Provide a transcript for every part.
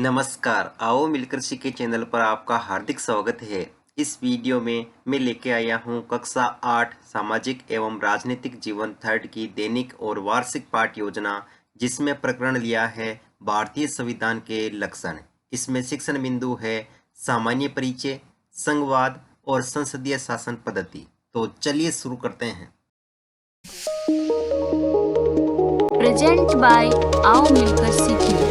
नमस्कार, आओ मिलकर सीखे चैनल पर आपका हार्दिक स्वागत है। इस वीडियो में मैं लेके आया हूँ कक्षा 8 सामाजिक एवं राजनीतिक जीवन थर्ड की दैनिक और वार्षिक पाठ योजना, जिसमें प्रकरण लिया है भारतीय संविधान के लक्षण। इसमें शिक्षण बिंदु है सामान्य परिचय, संघवाद और संसदीय शासन पद्धति। तो चलिए शुरू करते हैं। प्रेजेंट बाय आओ मिलकर सीखें।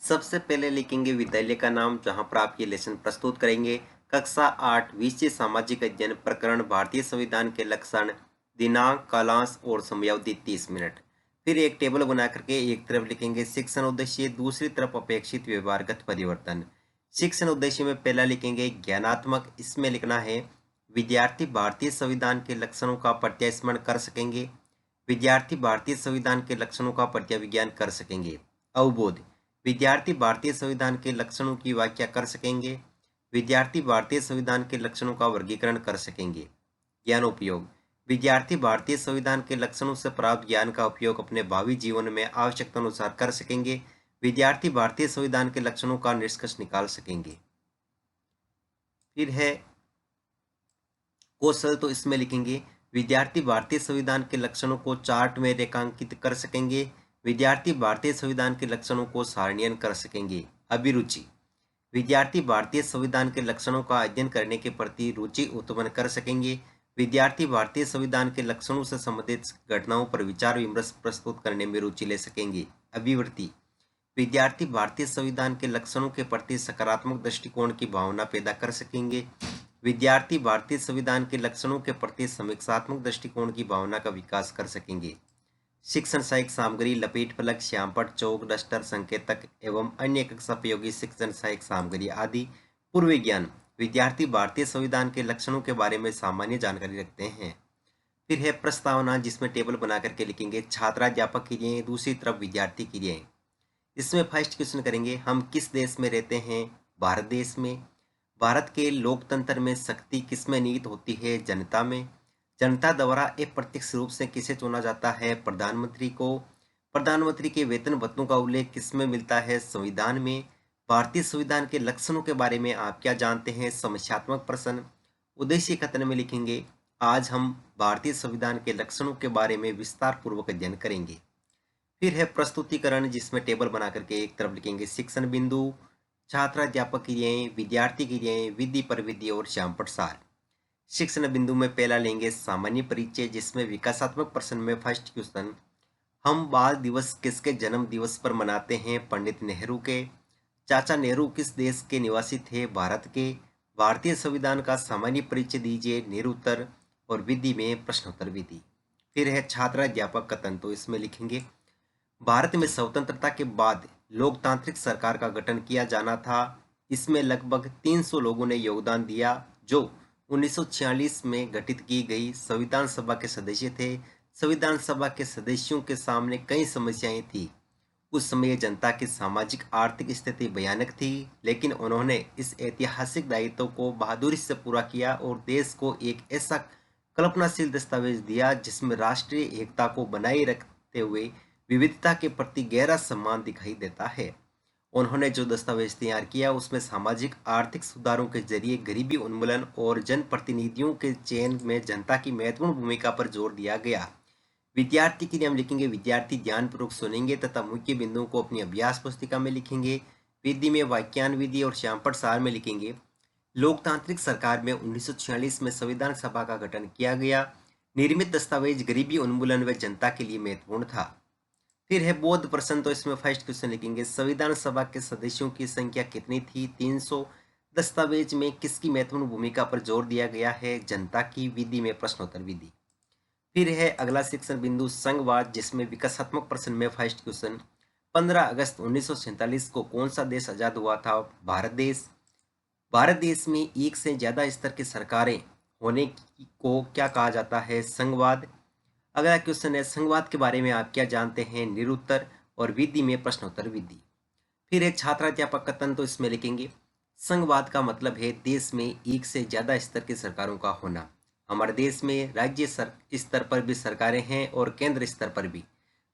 सबसे पहले लिखेंगे विद्यालय का नाम, जहां पर आप ये लेसन प्रस्तुत करेंगे। कक्षा 8 विषय सामाजिक अध्ययन, प्रकरण भारतीय संविधान के लक्षण, दिनांक, कालांश और समयावधि 30 मिनट। फिर एक टेबल बना करके एक तरफ लिखेंगे शिक्षण उद्देश्य, दूसरी तरफ अपेक्षित व्यवहारगत परिवर्तन। शिक्षण उद्देश्य में पहला लिखेंगे ज्ञानात्मक। इसमें लिखना है विद्यार्थी भारतीय संविधान के लक्षणों का प्रत्यास्मरण कर सकेंगे। विद्यार्थी भारतीय संविधान के लक्षणों का प्रत्याविज्ञान कर सकेंगे। अवबोध, विद्यार्थी भारतीय संविधान के लक्षणों की व्याख्या कर सकेंगे। विद्यार्थी भारतीय संविधान के लक्षणों का वर्गीकरण कर सकेंगे। ज्ञानोपयोग, विद्यार्थी भारतीय संविधान के लक्षणों से प्राप्त ज्ञान का उपयोग अपने भावी जीवन में आवश्यकता अनुसार कर सकेंगे। विद्यार्थी भारतीय संविधान के लक्षणों का निष्कर्ष निकाल सकेंगे। फिर है कौशल, तो इसमें लिखेंगे विद्यार्थी भारतीय संविधान के लक्षणों को चार्ट में रेखांकित कर सकेंगे। विद्यार्थी भारतीय संविधान के लक्षणों को सारणीयन कर सकेंगे। अभिरुचि, विद्यार्थी भारतीय संविधान के लक्षणों का अध्ययन करने के प्रति रुचि उत्पन्न कर सकेंगे। विद्यार्थी भारतीय संविधान के लक्षणों से संबंधित घटनाओं पर विचार विमर्श प्रस्तुत करने में रुचि ले सकेंगे। अभिवृत्ति, विद्यार्थी भारतीय संविधान के लक्षणों के प्रति सकारात्मक दृष्टिकोण की भावना पैदा कर सकेंगे। विद्यार्थी भारतीय संविधान के लक्षणों के प्रति समीक्षात्मक दृष्टिकोण की भावना का विकास कर सकेंगे। शिक्षण सहायक सामग्री, लपेट फलक, श्यामपट्ट, चौक, डस्टर, संकेतक एवं अन्य कक्षा उपयोगी शिक्षण सहायक सामग्री आदि। पूर्व ज्ञान, विद्यार्थी भारतीय संविधान के लक्षणों के बारे में सामान्य जानकारी रखते हैं। फिर है प्रस्तावना, जिसमें टेबल बना करके लिखेंगे छात्राध्यापक क्रियाएं, दूसरी तरफ विद्यार्थी क्रियाएं। इसमें फर्स्ट क्वेश्चन करेंगे हम किस देश में रहते हैं? भारत देश में। भारत के लोकतंत्र में शक्ति किसमें निहित होती है? जनता में। जनता द्वारा अप्रत्यक्ष रूप से किसे चुना जाता है? प्रधानमंत्री को। प्रधानमंत्री के वेतन भत्तों का उल्लेख किसमें मिलता है? संविधान में। भारतीय संविधान के लक्षणों के बारे में आप क्या जानते हैं? समस्यात्मक प्रश्न। उद्देश्य कथन में लिखेंगे आज हम भारतीय संविधान के लक्षणों के बारे में विस्तार पूर्वक अध्ययन करेंगे। फिर है प्रस्तुतिकरण, जिसमें टेबल बना करके एक तरफ लिखेंगे शिक्षण बिंदु, छात्राध्यापक क्रियाएं, विद्यार्थी क्रियाएं, विधि प्रविधि और श्यामपट्ट सार। शिक्षण बिंदु में पहला लेंगे सामान्य परिचय, जिसमें विकासात्मक प्रश्न में फर्स्ट क्वेश्चन हम बाल दिवस किसके जन्म दिवस पर मनाते हैं? पंडित नेहरू के। चाचा नेहरू किस देश के निवासी थे? भारत के। भारतीय संविधान का सामान्य परिचय दीजिए, निरुत्तर। और विधि में प्रश्नोत्तर विधि। फिर है छात्राध्यापक कथन, तो इसमें लिखेंगे भारत में स्वतंत्रता के बाद लोकतांत्रिक सरकार का गठन किया जाना था। इसमें लगभग 300 लोगों ने योगदान दिया, जो 1946 में गठित की गई संविधान सभा के सदस्य थे। संविधान सभा के सदस्यों के सामने कई समस्याएं थी। उस समय जनता की सामाजिक आर्थिक स्थिति भयानक थी, लेकिन उन्होंने इस ऐतिहासिक दायित्व को बहादुरी से पूरा किया और देश को एक ऐसा कल्पनाशील दस्तावेज दिया जिसमें राष्ट्रीय एकता को बनाए रखते हुए विविधता के प्रति गहरा सम्मान दिखाई देता है। उन्होंने जो दस्तावेज तैयार किया उसमें सामाजिक आर्थिक सुधारों के जरिए गरीबी उन्मूलन और जनप्रतिनिधियों के चयन में जनता की महत्वपूर्ण भूमिका पर जोर दिया गया। विद्यार्थी के लिए हम लिखेंगे विद्यार्थी ध्यानपूर्वक सुनेंगे तथा मुख्य बिंदुओं को अपनी अभ्यास पुस्तिका में लिखेंगे। विधि में वाक्यान विधि और श्यामपट्ट सार में लिखेंगे लोकतांत्रिक सरकार में 1946 में संविधान सभा का गठन किया गया। निर्मित दस्तावेज गरीबी उन्मूलन व जनता के लिए महत्वपूर्ण था। फिर है बौद्ध प्रश्न, तो इसमें फर्स्ट क्वेश्चन लिखेंगे संविधान सभा के सदस्यों की संख्या कितनी थी? 300। दस्तावेज में किसकी महत्वपूर्ण भूमिका पर जोर दिया गया है? जनता की। विधि में प्रश्नोत्तर विधि। फिर है अगला शिक्षण बिंदु संघवाद, जिसमें विकासात्मक प्रश्न में फर्स्ट क्वेश्चन 15 अगस्त 1947 को कौन सा देश आजाद हुआ था? भारत देश। भारत देश में एक से ज्यादा स्तर की सरकारें होने को क्या कहा जाता है? संघवाद। अगला क्वेश्चन है संघवाद के बारे में आप क्या जानते हैं? निरुत्तर। और विधि में प्रश्नोत्तर विधि। फिर है छात्राध्यापक कथन, तो इसमें लिखेंगे संघवाद का मतलब है देश में एक से ज्यादा स्तर की सरकारों का होना। हमारे देश में राज्य स्तर पर भी सरकारें हैं और केंद्र स्तर पर भी।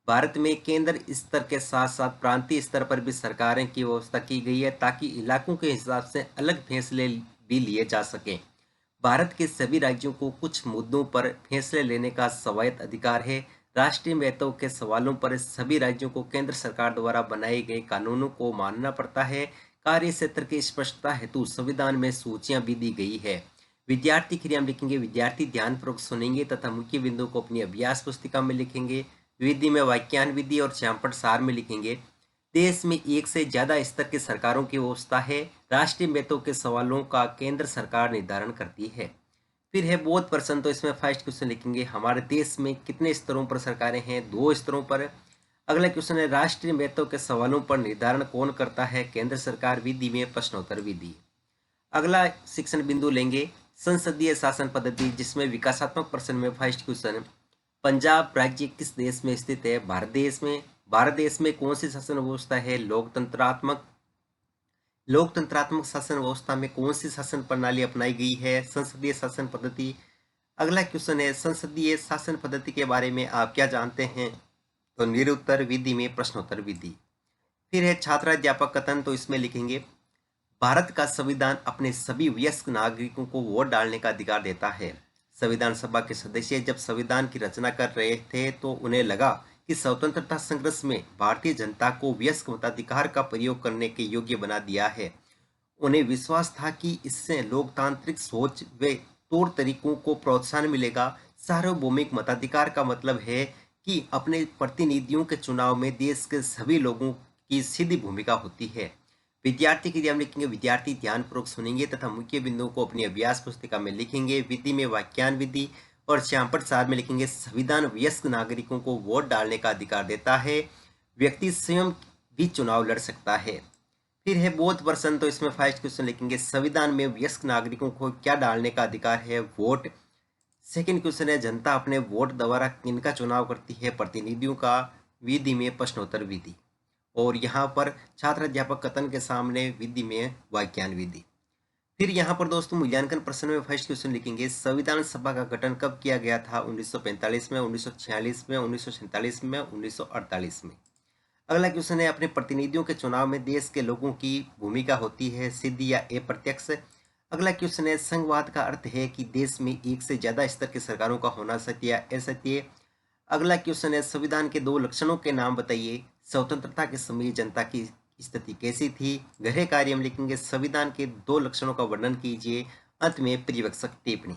भारत में केंद्र स्तर के साथ साथ प्रांतीय स्तर पर भी सरकारें की व्यवस्था की गई है ताकि इलाकों के हिसाब से अलग फैसले भी लिए जा सकें। भारत के सभी राज्यों को कुछ मुद्दों पर फैसले लेने का स्वायत्त अधिकार है। राष्ट्रीय महत्व के सवालों पर सभी राज्यों को केंद्र सरकार द्वारा बनाए गए कानूनों को मानना पड़ता है। कार्य क्षेत्र की स्पष्टता हेतु संविधान में सूचियां भी दी गई है। विद्यार्थी क्रिया में लिखेंगे, विद्यार्थी ध्यानपूर्वक सुनेंगे तथा मुख्य बिंदु को अपनी अभ्यास पुस्तिका में लिखेंगे। विधि में वाक्यान विधि और चैंपट सार में लिखेंगे। देश में एक से ज्यादा स्तर की सरकारों की व्यवस्था है। राष्ट्रीय महत्व के सवालों का केंद्र सरकार निर्धारण करती है। फिर है बहुत प्रश्न, तो इसमें फर्स्ट क्वेश्चन लिखेंगे, हमारे देश में कितने स्तरों पर सरकारें हैं? 2 स्तरों पर। अगला क्वेश्चन है, राष्ट्रीय महत्व के सवालों पर निर्धारण कौन करता है? केंद्र सरकार। विधि में प्रश्नोत्तर विधि। अगला शिक्षण बिंदु लेंगे संसदीय शासन पद्धति, जिसमें विकासात्मक प्रश्न में फर्स्ट क्वेश्चन, पंजाब राज्य किस देश में स्थित है? भारत देश में। भारत देश में कौन सी शासन व्यवस्था है? लोकतंत्रात्मक शासन व्यवस्था में कौन सी शासन प्रणाली अपनाई गई है? संसदीय शासन पद्धति। अगला क्वेश्चन है, संसदीय शासन पद्धति के बारे में आप क्या जानते हैं? तो निरुत्तर। विधि में प्रश्नोत्तर विधि। फिर है छात्राध्यापक कथन, तो इसमें लिखेंगे, भारत का संविधान अपने सभी वयस्क नागरिकों को वोट डालने का अधिकार देता है। संविधान सभा के सदस्य जब संविधान की रचना कर रहे थे तो उन्हें लगा कि स्वतंत्रता संघर्ष में भारतीय जनता को वयस्क मताधिकार का प्रयोग करने के योग्य बना दिया है। उन्हें विश्वास था कि इससे लोकतांत्रिक सोच व तौर तरीकों को प्रोत्साहन मिलेगा। सार्वभौमिक मताधिकार का मतलब है कि अपने प्रतिनिधियों के चुनाव में देश के सभी लोगों की सीधी भूमिका होती है। विद्यार्थी की हम लिखेंगे, विद्यार्थी ध्यानपूर्वक सुनेंगे तथा मुख्य बिंदुओं को अपनी अभ्यास पुस्तिका में लिखेंगे। विधि में वाक्यान विधि और चैंपट सार में लिखेंगे, संविधान वयस्क नागरिकों को वोट डालने का अधिकार देता है। व्यक्ति स्वयं भी चुनाव लड़ सकता है। फिर है बोध प्रश्न, तो इसमें फर्स्ट क्वेश्चन लिखेंगे, संविधान में वयस्क नागरिकों को क्या डालने का अधिकार है? वोट। सेकंड क्वेश्चन है, जनता अपने वोट द्वारा किनका चुनाव करती है? प्रतिनिधियों का। विधि में प्रश्नोत्तर विधि। और यहाँ पर छात्र अध्यापक कथन के सामने विधि में वाक्यान विधि। फिर यहाँ पर दोस्तों मूल्यांकन प्रश्न में फर्स्ट क्वेश्चन लिखेंगे, संविधान सभा का गठन कब किया गया था? 1945 में, 1946 में, 1947 में, 1948 में। अगला क्वेश्चन है, अपने प्रतिनिधियों के चुनाव में देश के लोगों की भूमिका होती है सीधी या अप्रत्यक्ष? अगला क्वेश्चन है, संघवाद का अर्थ है कि देश में एक से ज्यादा स्तर की सरकारों का होना सत्य या असत्य? अगला क्वेश्चन है, संविधान के 2 लक्षणों के नाम बताइए। स्वतंत्रता के समय जनता की स्थिति कैसी थी? गहरे कार्य में लिखेंगे, संविधान के 2 लक्षणों का वर्णन कीजिए। अंत में पर्यवेक्षक टिप्पणी।